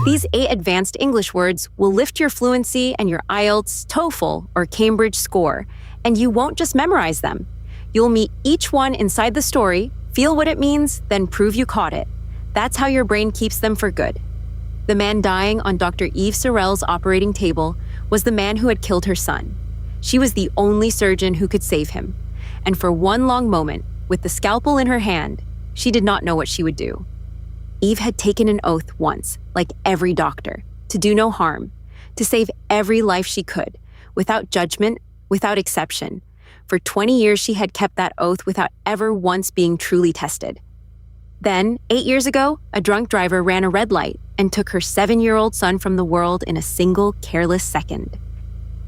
These 8 advanced English words will lift your fluency and your IELTS, TOEFL, or Cambridge score, and you won't just memorize them. You'll meet each one inside the story, feel what it means, then prove you caught it. That's how your brain keeps them for good. The man dying on Dr. Eve Sorel's operating table was the man who had killed her son. She was the only surgeon who could save him. And for one long moment, with the scalpel in her hand, she did not know what she would do. Eve had taken an oath once, like every doctor, to do no harm, to save every life she could, without judgment, without exception. For 20 years she had kept that oath without ever once being truly tested. Then, 8 years ago, a drunk driver ran a red light and took her 7-year-old son from the world in a single careless second.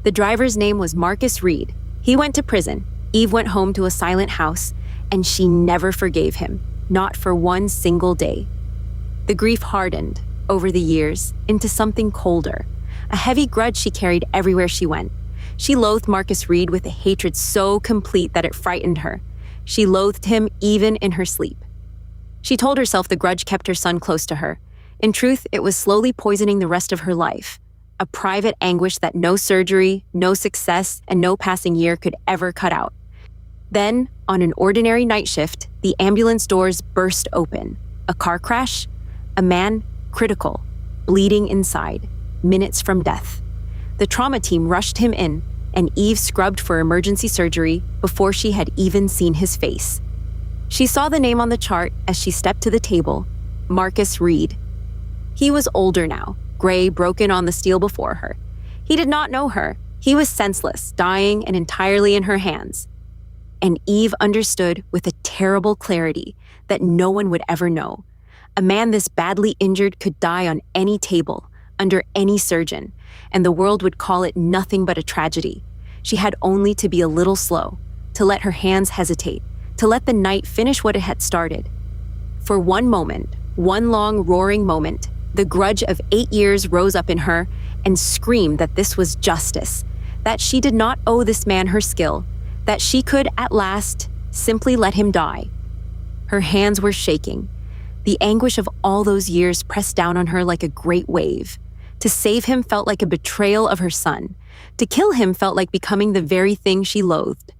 The driver's name was Marcus Reed. He went to prison. Eve went home to a silent house, and she never forgave him, not for one single day. The grief hardened, over the years, into something colder, a heavy grudge she carried everywhere she went. She loathed Marcus Reed with a hatred so complete that it frightened her. She loathed him even in her sleep. She told herself the grudge kept her son close to her. In truth, it was slowly poisoning the rest of her life, a private anguish that no surgery, no success, and no passing year could ever cut out. Then, on an ordinary night shift, the ambulance doors burst open. A car crash? A man, critical, bleeding inside, minutes from death. The trauma team rushed him in, and Eve scrubbed for emergency surgery before she had even seen his face. She saw the name on the chart as she stepped to the table, Marcus Reed. He was older now, gray, broken on the steel before her. He did not know her. He was senseless, dying, and entirely in her hands. And Eve understood with a terrible clarity that no one would ever know. A man this badly injured could die on any table, under any surgeon, and the world would call it nothing but a tragedy. She had only to be a little slow, to let her hands hesitate, to let the night finish what it had started. For one moment, one long roaring moment, the grudge of 8 years rose up in her and screamed that this was justice, that she did not owe this man her skill, that she could, at last, simply let him die. Her hands were shaking. The anguish of all those years pressed down on her like a great wave. To save him felt like a betrayal of her son. To kill him felt like becoming the very thing she loathed.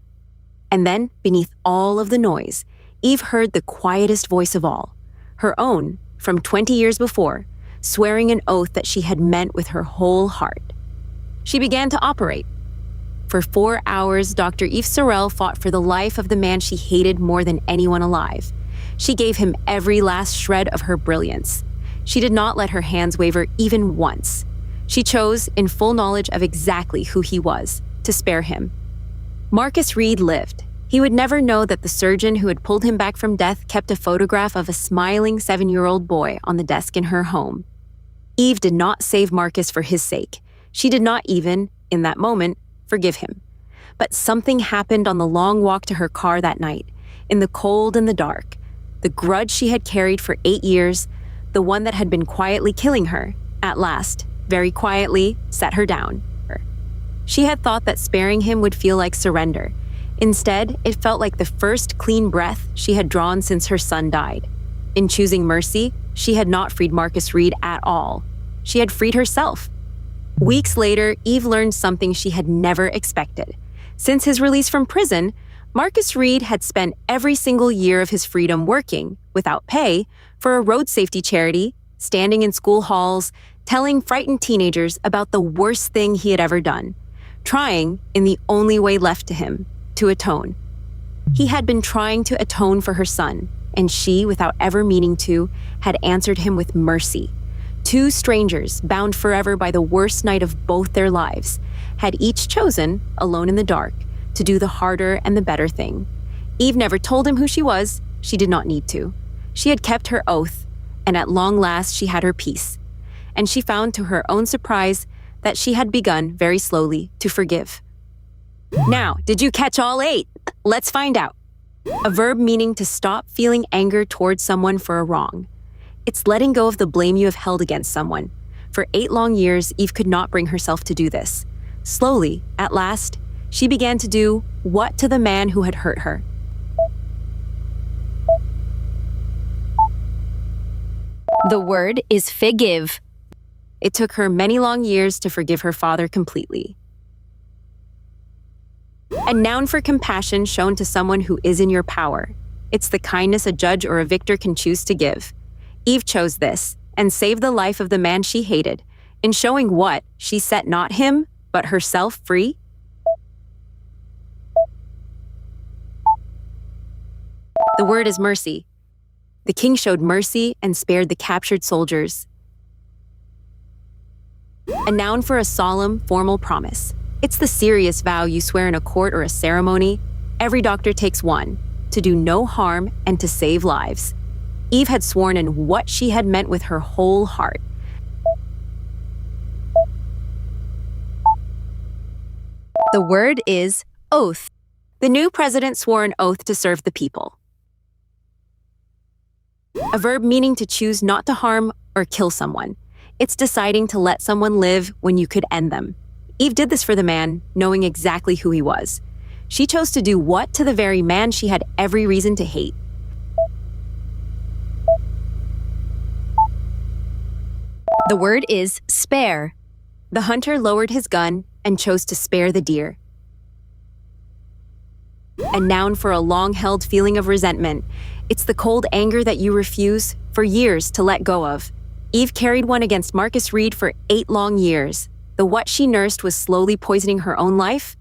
And then, beneath all of the noise, Eve heard the quietest voice of all, her own, from 20 years before, swearing an oath that she had meant with her whole heart. She began to operate. For 4 hours, Dr. Eve Sorel fought for the life of the man she hated more than anyone alive. She gave him every last shred of her brilliance. She did not let her hands waver even once. She chose, in full knowledge of exactly who he was, to spare him. Marcus Reed lived. He would never know that the surgeon who had pulled him back from death kept a photograph of a smiling 7-year-old boy on the desk in her home. Eve did not save Marcus for his sake. She did not even, in that moment, forgive him. But something happened on the long walk to her car that night, in the cold and the dark. The grudge she had carried for 8 years, the one that had been quietly killing her, at last, very quietly, set her down. She had thought that sparing him would feel like surrender. Instead, it felt like the first clean breath she had drawn since her son died. In choosing mercy, she had not freed Marcus Reed at all. She had freed herself. Weeks later, Eve learned something she had never expected. Since his release from prison, Marcus Reed had spent every single year of his freedom working, without pay, for a road safety charity, standing in school halls, telling frightened teenagers about the worst thing he had ever done, trying, in the only way left to him, to atone. He had been trying to atone for her son, and she, without ever meaning to, had answered him with mercy. 2 strangers, bound forever by the worst night of both their lives, had each chosen, alone in the dark, to do the harder and the better thing. Eve never told him who she was. She did not need to. She had kept her oath, and at long last she had her peace. And she found to her own surprise that she had begun, very slowly, to forgive. Now, did you catch all 8? Let's find out. A verb meaning to stop feeling anger towards someone for a wrong. It's letting go of the blame you have held against someone. For 8 long years, Eve could not bring herself to do this. Slowly, at last, she began to do what to the man who had hurt her. The word is fərɪv. It took her many long years to forgive her father completely. A noun for compassion shown to someone who is in your power. It's the kindness a judge or a victor can choose to give. Eve chose this and saved the life of the man she hated. In showing what, she set not him, but herself free. The word is ʻmɛ̀rsi. The king showed mercy and spared the captured soldiers. A noun for a solemn, formal promise. It's the serious vow you swear in a court or a ceremony. Every doctor takes one, to do no harm and to save lives. Eve had sworn in what she had meant with her whole heart. The word is oath. The new president swore an oath to serve the people. A verb meaning to choose not to harm or kill someone. It's deciding to let someone live when you could end them. Eve did this for the man, knowing exactly who he was. She chose to do what to the very man she had every reason to hate. The word is spɛr. The hunter lowered his gun and chose to spare the deer. A noun for a long-held feeling of resentment. It's the cold anger that you refuse, for years, to let go of. Eve carried one against Marcus Reed for 8 long years. The what she nursed was slowly poisoning her own life.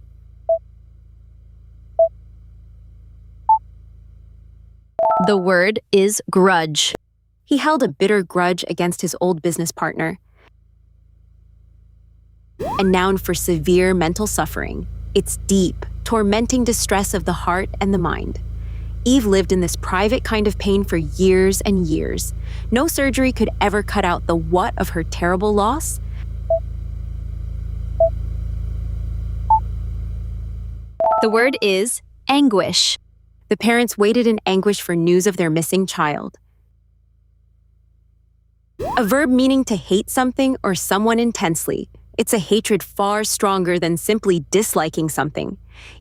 The word is grudge. He held a bitter grudge against his old business partner. A noun for severe mental suffering. It's deep, tormenting distress of the heart and the mind. Eve lived in this private kind of pain for years and years. No surgery could ever cut out the what of her terrible loss. The word is anguish. The parents waited in anguish for news of their missing child. A verb meaning to hate something or someone intensely. It's a hatred far stronger than simply disliking something.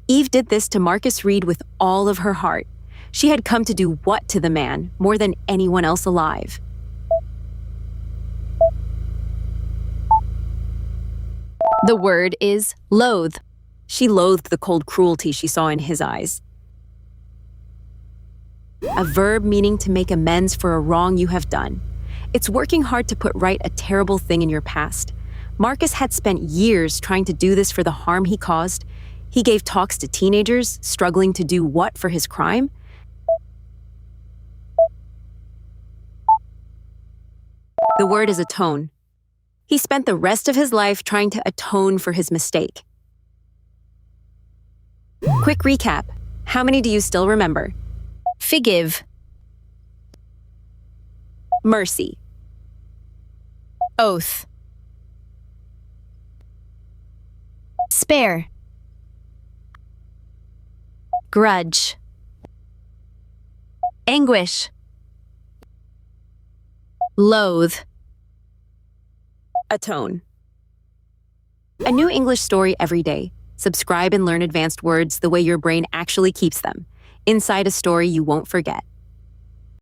Eve did this to Marcus Reed with all of her heart. She had come to do what to the man more than anyone else alive. The word is loathe. She loathed the cold cruelty she saw in his eyes. A verb meaning to make amends for a wrong you have done. It's working hard to put right a terrible thing in your past. Marcus had spent years trying to do this for the harm he caused. He gave talks to teenagers, struggling to do what for his crime? The word is atone. He spent the rest of his life trying to atone for his mistake. Quick recap. How many do you still remember? Fərɡɪv. ʻmɛ̀rsi. Oath. Spɛr. Grudge. Anguish. Loathe. Atone. A new English story every day. Subscribe and learn advanced words the way your brain actually keeps them. Inside a story you won't forget.